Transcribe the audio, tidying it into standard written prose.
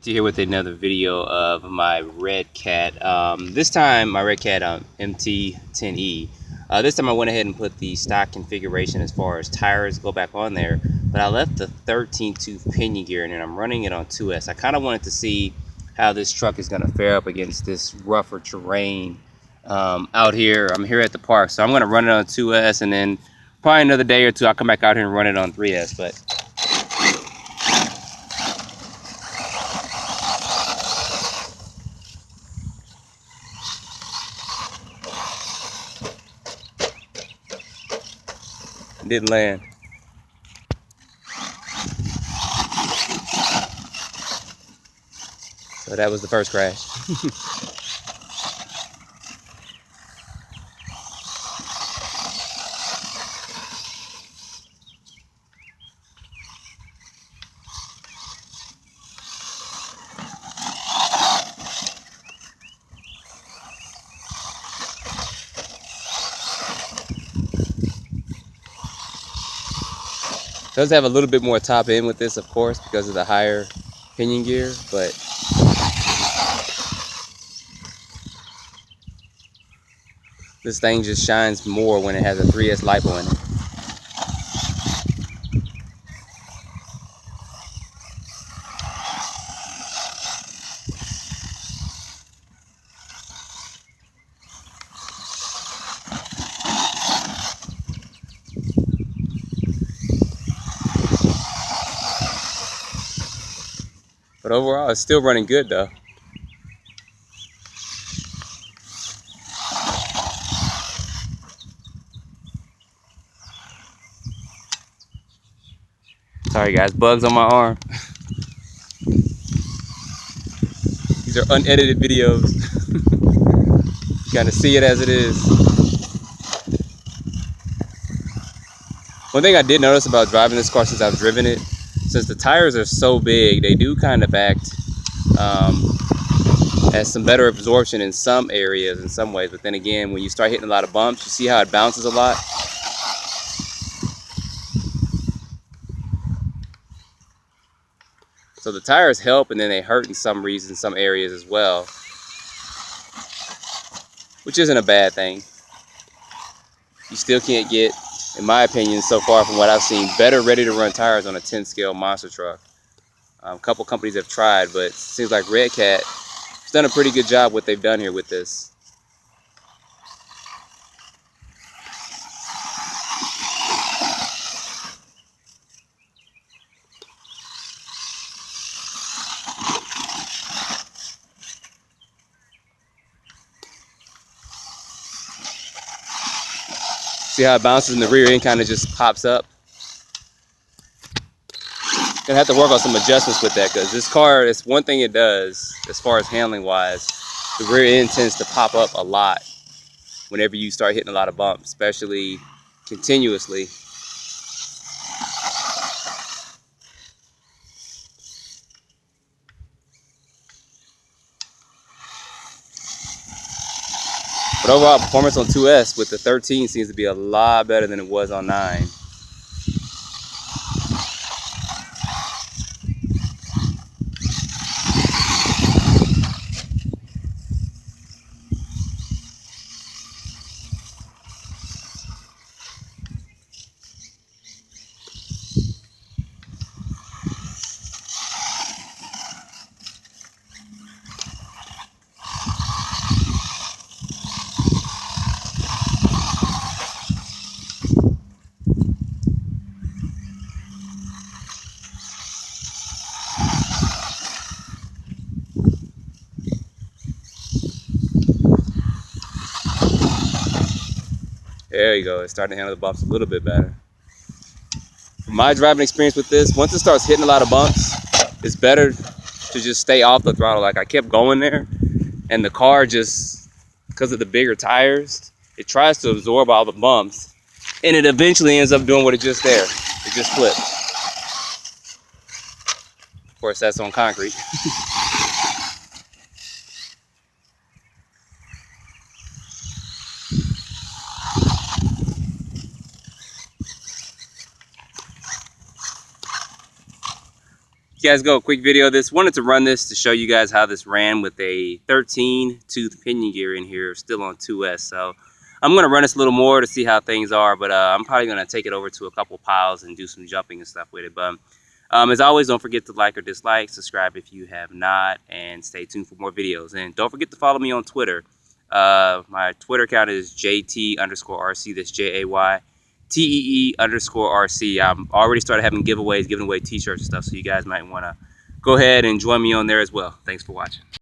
Here with another video of my Redcat. This time my Redcat MT10e. This time I went ahead and put the stock configuration as far as tires go back on there, but I left the 13 tooth pinion gear in and I'm running it on 2S. I kind of wanted to see how this truck is going to fare up against this rougher terrain out here. I'm here at the park, so I'm going to run it on 2S, and then probably another day or two I'll come back out here and run it on 3S. But it didn't land. So that was the first crash. Does have a little bit more top end with this, of course, because of the higher pinion gear, but this thing just shines more when it has a 3S LiPo in it. But overall, it's still running good though. Sorry guys, bugs on my arm. These are unedited videos. You kind of see it as it is. One thing I did notice about driving this car since I've driven it, since the tires are so big, they do kind of act has some better absorption in some areas in some ways, but then again, when you start hitting a lot of bumps, you see how it bounces a lot. So the tires help, and then they hurt in some reasons, some areas as well, which isn't a bad thing. You still can't get, in my opinion, so far from what I've seen, better ready to run tires on a 10 scale monster truck. A couple companies have tried, but it seems like Redcat has done a pretty good job what they've done here with this. See how it bounces in the rear end, kind of just pops up. Gonna have to work on some adjustments with that, because this car, it's one thing it does as far as handling wise, the rear end tends to pop up a lot whenever you start hitting a lot of bumps, especially continuously. But overall performance on 2S with the 13 seems to be a lot better than it was on 9. There you go, it's starting to handle the bumps a little bit better. From my driving experience with this, once it starts hitting a lot of bumps, it's better to just stay off the throttle. Like, I kept going there, and the car just, because of the bigger tires, it tries to absorb all the bumps, and it eventually ends up doing what it just there. It just flips. Of course, that's on concrete. guys go. Quick video of this. Wanted to run this to show you guys how this ran with a 13 tooth pinion gear in here, still on 2S. So I'm going to run this a little more to see how things are, but I'm probably going to take it over to a couple piles and do some jumping and stuff with it. But as always, don't forget to like or dislike, subscribe if you have not, and stay tuned for more videos. And don't forget to follow me on Twitter. My Twitter account is JT_RC. That's JAYTEE_RC. I'm already started having giveaways, giving away t-shirts and stuff, so you guys might want to go ahead and join me on there as well. Thanks for watching.